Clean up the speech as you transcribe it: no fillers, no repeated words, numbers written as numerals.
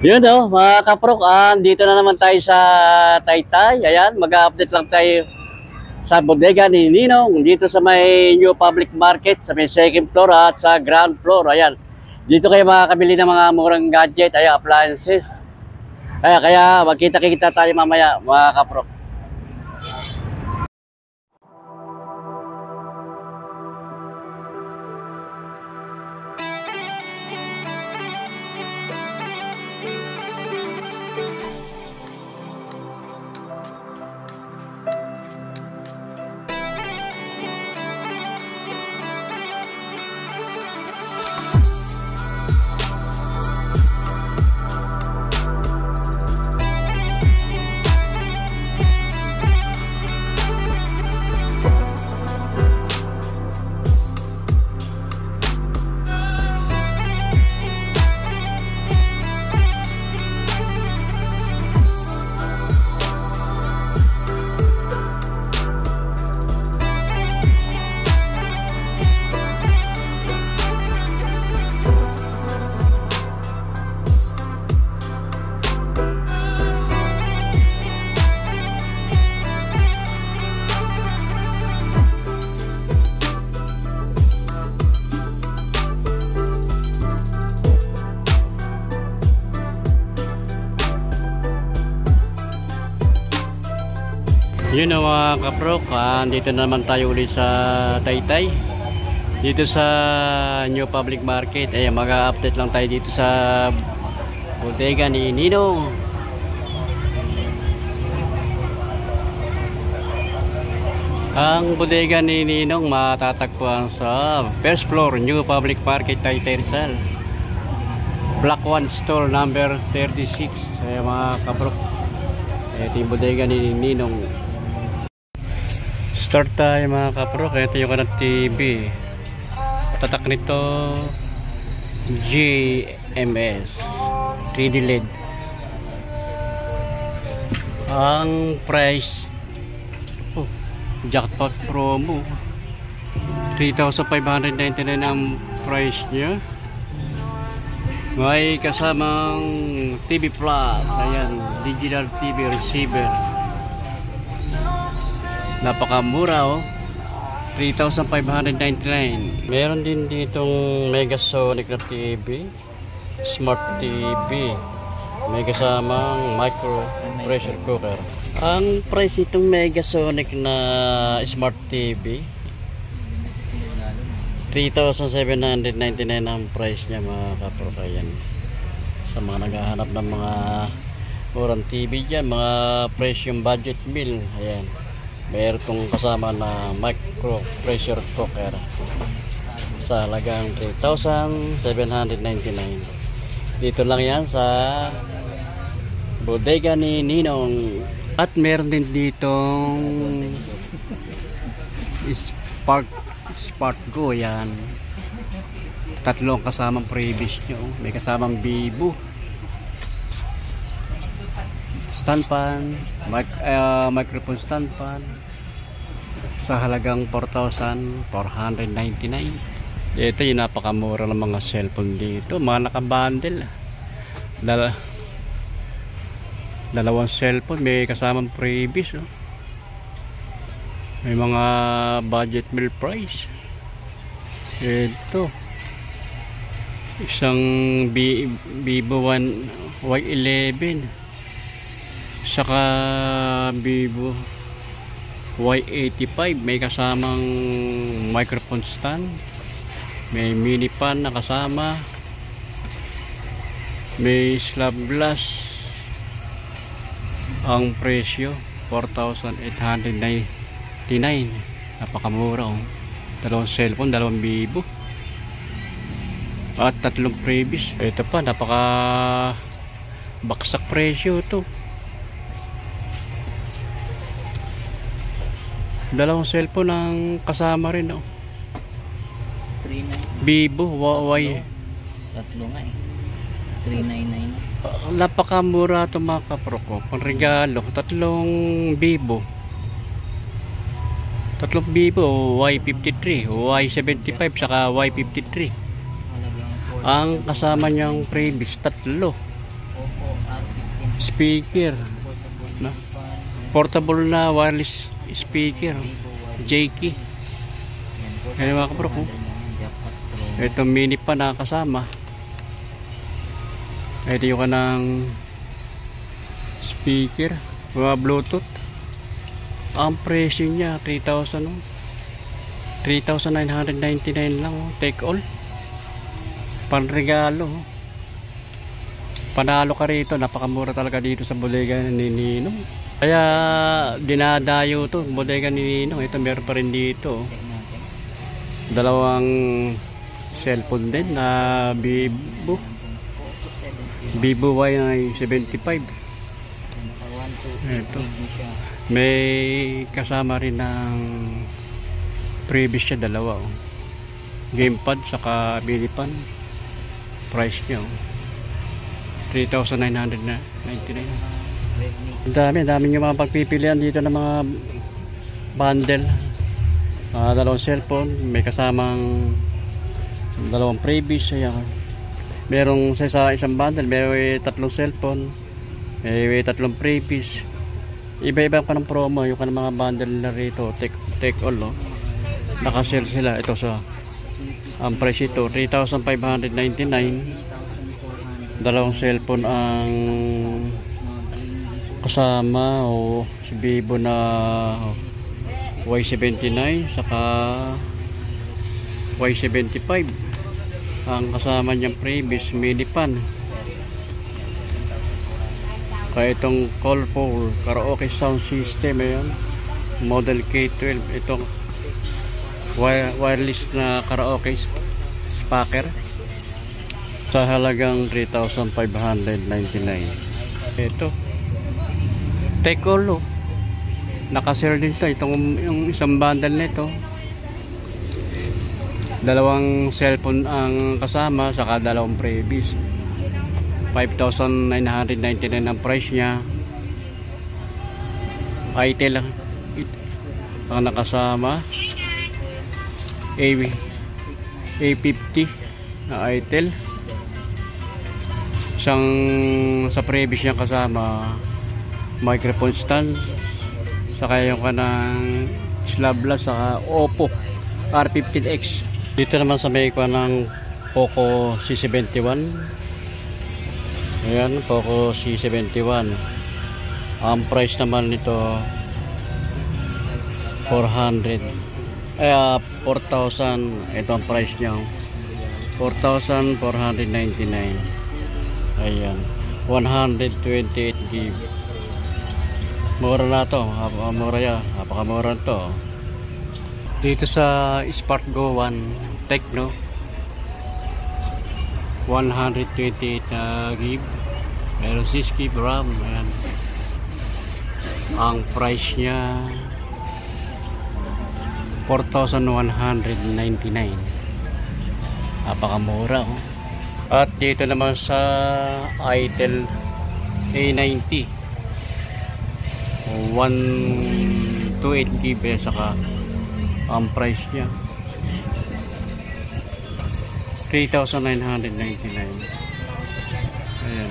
Yun mga kaprok, dito na naman tayo sa Taytay. Ayan, mag-update lang tayo sa bodega ni Ninong dito sa may New Public Market, sa may second floor at sa ground floor. Ayan, dito kayo makakabili ng mga murang gadget, ayan, appliances. Kaya magkita-kita tayo mamaya mga kaprok. Yun mga kaprok, dito naman tayo ulit sa Taytay, dito sa New Public Market. Mag-update lang tayo dito sa bodega ni Ninong. Ang bodega ni Ninong matatagpuan sa first floor, New Public Market, Taytay Rizal, Block 1 Store number 36. Mga kaprok, ito yung bodega ni Ninong. Start tayo mga kaprok. Ito yung kanang TV. Tatak nito GMS 3D LED. Ang price, jackpot promo, 3,599 ang price nya. May kasamang TV Plus. Ayan, digital TV receiver. Napakamura 3,599. Meron din ditong Megasonic na TV, Smart TV. May kasamang micro pressure cooker. Ang price itong Megasonic na Smart TV, 3,799 ang price niya mga kaprok. Ayan, sa mga naghahanap ng mga murang TV dyan, mga presyong budget meal. Ayan, mayroon itong kasama na micro pressure cooker sa halagang 3,799. Dito lang yan sa bodega ni Ninong. At meron din ditong Spark Go. Yan, tatlong kasamang previous nyo. May kasamang Vivo, stand fan, microphone stand fan sa halagang 4,499. Ito yung napakamura ng mga cellphone dito, mga nakabundle. Dalawang cellphone, may kasamang previous. May mga budget meal price. Ito, isang Vivo Y11, saka Vivo Y85, may kasamang microphone stand, may mini pan na kasama, may slab glass. Ang presyo 4,899. Napakamura. Dalawang cellphone, dalawang Vivo at tatlong previous. Ito pa, napaka baksak presyo to. Dalawang cellphone ang kasama rin. 399. Vivo Y. Tatlo nga 399. Napakamura ito mga kaproko. Pang regalo, tatlong Vivo Tatlong Vivo, Y53, Y75 saka Y53. Ang kasama niyang previous tatlo. Oppo R15 speaker. portable Na? fan, Portable na wireless speaker. Jakey. yan, Yan mga kabrok, oh. Jackpot Pro. Ito mini pa nakasama. Ito yung kanang speaker. Mga Bluetooth. Ang presyo niya 3,000, oh. 3,999 lang, oh. Take all. Panregalo, oh. Panalo ka rito. Napakamura talaga dito sa bodega ni Ninong. Kaya dinadayo to bodega ni Ninong. Ito meron pa rin dito, oh. Check natin. Dalawang cellphone din na Vivo. Oppo 70. Vivo Y75. Naka 128 Ito. gig na siya. May kasama rin ng previous siya, dalawa, oh. Gamepad saka bilipan. Price niya, oh. 3,999. Redmi. Dami yung mga pagpipilian dito ng mga bundle. Dalawang cellphone, may kasamang dalawang previous. Ayan. Merong sa isang bundle, may tatlong cellphone, may tatlong previous. Iba-iba pa ng promo yung kanang mga bundle na rito. Take all, oh. Naka-sale sila. Ito sa ang price ito 3,599. Dalawang cellphone ang kasama, o si Vivo na Y79 saka Y75 ang kasama niyang previous mini pan. Kaya itong Call4 karaoke sound system, ayan, model K12. Itong wireless na karaoke speaker sa halagang 3,599. Ito take all, oh. Naka-sale din to. Itong yung isang bundle nito, dalawang cellphone ang kasama saka dalawang previous. 5,999 ang price niya. Itel ang nakasama. A50 na Itel. Isang sa previous niya kasama microphone stand, saka yung kanang slabla saka Oppo R15X. Dito naman sa may kwa ng Poco C71. Ayan, Poco C71. Ang price naman nito 4,000. 4,000. Ito ang price niya, 4,499. Ayan, 128 GB. Mura na to. Mura yan. Napakamura to. Dito sa Spark Go 1 Tecno, 128 GB. Meron 6 GB RAM. Ayan. Ang price niya 4,199. Napakamura, oh. At dito naman sa Itel A90, 128 GB, saka ang price niya 3,999. Ayan.